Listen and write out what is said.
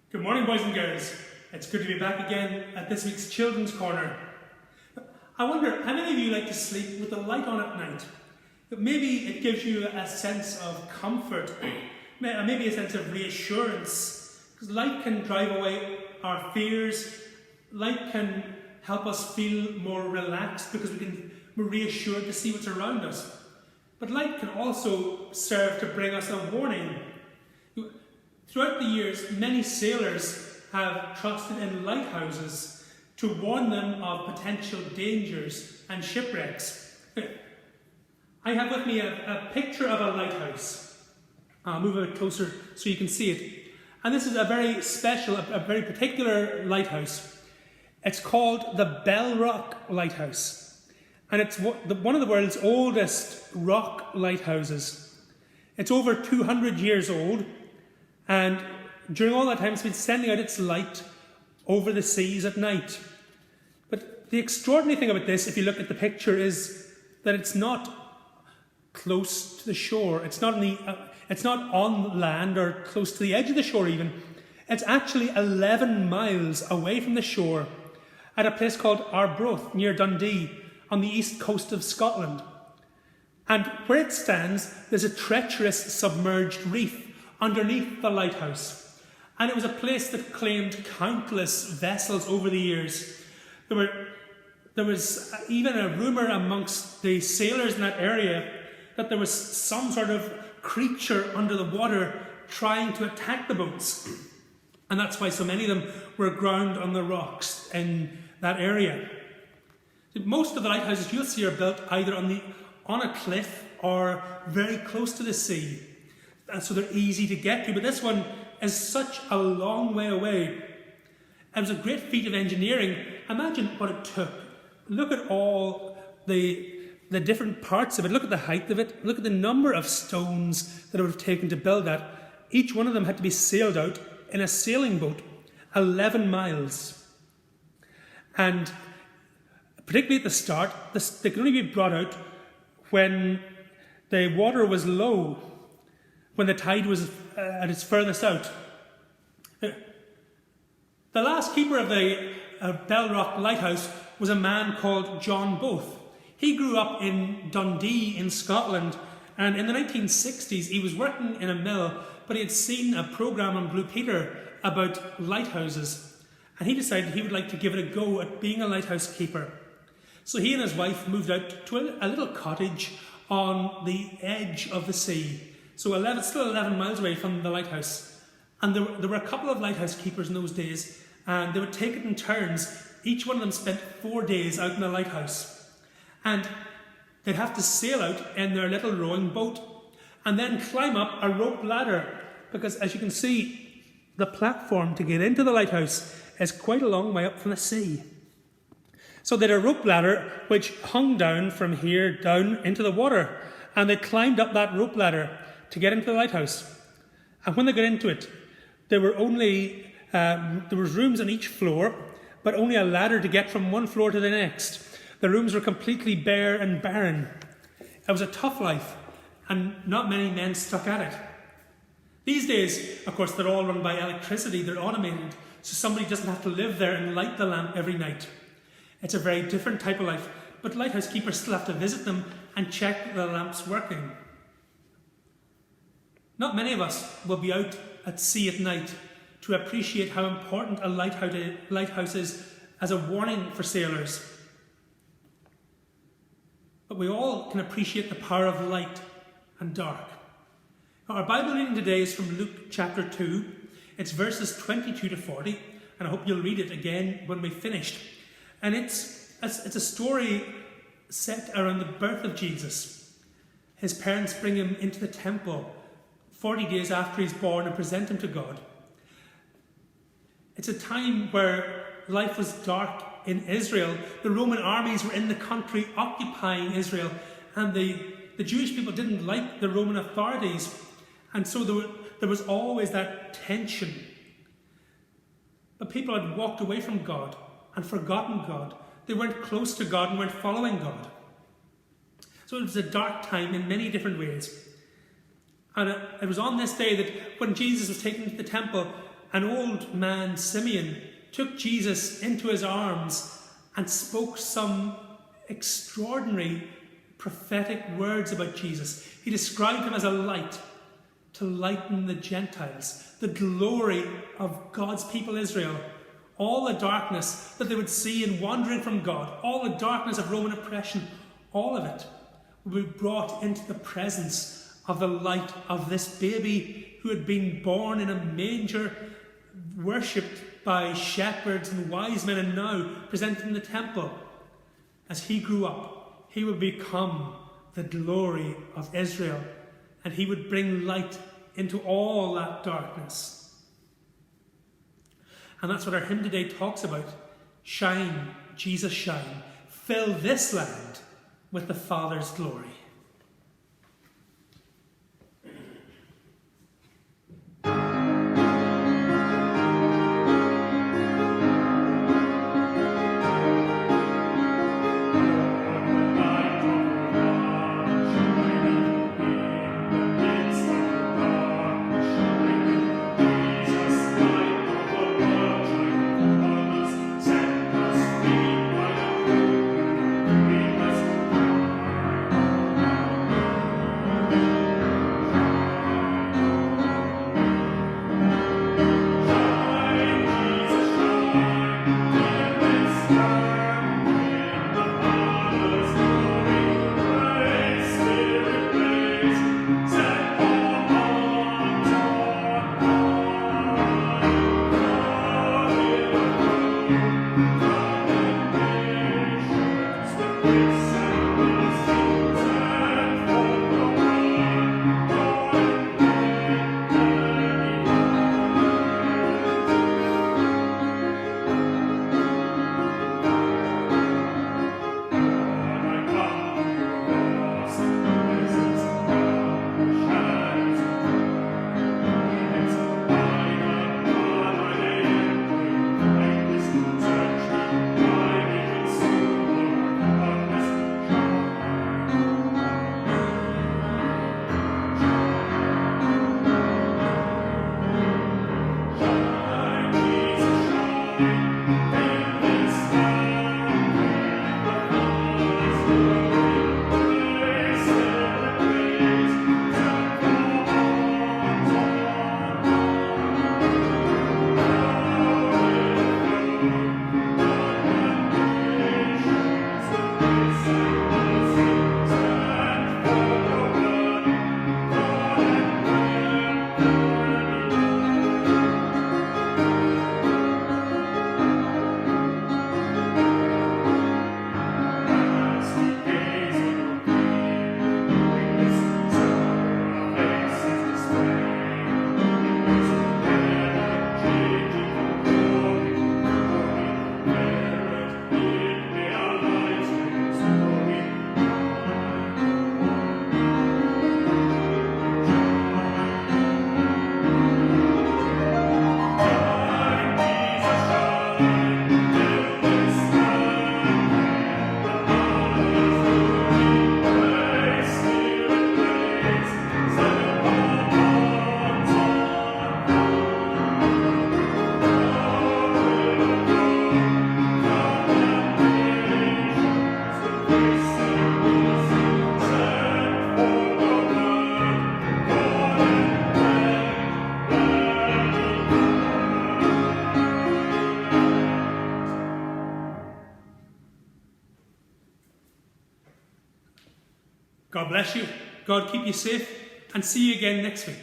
Good morning, boys and girls. It's good to be back again at this week's Children's Corner. I wonder, how many of you like to sleep with the light on at night? Maybe it gives you a sense of comfort, maybe a sense of reassurance, because light can drive away our fears. Light can help us feel more relaxed because we're reassured to see what's around us. But light can also serve to bring us a warning. Throughout the years, many sailors have trusted in lighthouses to warn them of potential dangers and shipwrecks. I have with me a picture of a lighthouse. I'll move a bit closer so you can see it. And this is a very special, a very particular lighthouse. It's called the Bell Rock Lighthouse. And it's one of the world's oldest rock lighthouses. It's over 200 years old. And during all that time, it's been sending out its light over the seas at night. But the extraordinary thing about this, if you look at the picture, is that it's not close to the shore. It's not on land or close to the edge of the shore even. It's actually 11 miles away from the shore at a place called Arbroath near Dundee on the east coast of Scotland. And where it stands, there's a treacherous submerged reef underneath the lighthouse. And it was a place that claimed countless vessels over the years. There was even a rumour amongst the sailors in that area that there was some sort of creature under the water trying to attack the boats. And that's why so many of them were ground on the rocks in that area. Most of the lighthouses you'll see are built either on a cliff or very close to the sea. And so they're easy to get to, but this one is such a long way away. It was a great feat of engineering. Imagine what it took. Look at all the different parts of it. Look at the height of it. Look at the number of stones that it would have taken to build that. Each one of them had to be sailed out in a sailing boat, 11 miles. And particularly at the start, they could only be brought out when the water was low, when the tide was at its furthest out. The last keeper of the Bell Rock Lighthouse was a man called John Both. He grew up in Dundee in Scotland, and in the 1960s he was working in a mill, but he had seen a programme on Blue Peter about lighthouses, and he decided he would like to give it a go at being a lighthouse keeper. So he and his wife moved out to a little cottage on the edge of the sea. So still 11 miles away from the lighthouse. And there were a couple of lighthouse keepers in those days, and they would take it in turns. Each one of them spent 4 days out in the lighthouse. And they'd have to sail out in their little rowing boat and then climb up a rope ladder, because as you can see, the platform to get into the lighthouse is quite a long way up from the sea. So they had a rope ladder which hung down from here down into the water, and they climbed up that rope ladder to get into the lighthouse. And when they got into it, there was rooms on each floor, but only a ladder to get from one floor to the next. The rooms were completely bare and barren. It was a tough life, and not many men stuck at it. These days, of course, they're all run by electricity, they're automated, so somebody doesn't have to live there and light the lamp every night. It's a very different type of life, but lighthouse keepers still have to visit them and check the lamps working. Not many of us will be out at sea at night to appreciate how important a lighthouse is as a warning for sailors. But we all can appreciate the power of light and dark. Now, our Bible reading today is from Luke chapter 2. It's verses 22 to 40, and I hope you'll read it again when we've finished. And it's a story set around the birth of Jesus. His parents bring him into the temple 40 days after he's born and present him to God. It's a time where life was dark in Israel. The Roman armies were in the country occupying Israel, and the Jewish people didn't like the Roman authorities, and so there was always that tension. But people had walked away from God and forgotten God. They weren't close to God and weren't following God. So it was a dark time in many different ways. And it was on this day that when Jesus was taken to the temple, an old man, Simeon, took Jesus into his arms and spoke some extraordinary prophetic words about Jesus. He described him as a light to lighten the Gentiles, the glory of God's people Israel. All the darkness that they would see in wandering from God, all the darkness of Roman oppression, all of it would be brought into the presence of the light of this baby who had been born in a manger, worshipped by shepherds and wise men, and now presented in the temple. As he grew up, he would become the glory of Israel, and he would bring light into all that darkness. And that's what our hymn today talks about. Shine, Jesus, shine. Fill this land with the Father's glory. God bless you. God keep you safe, and see you again next week.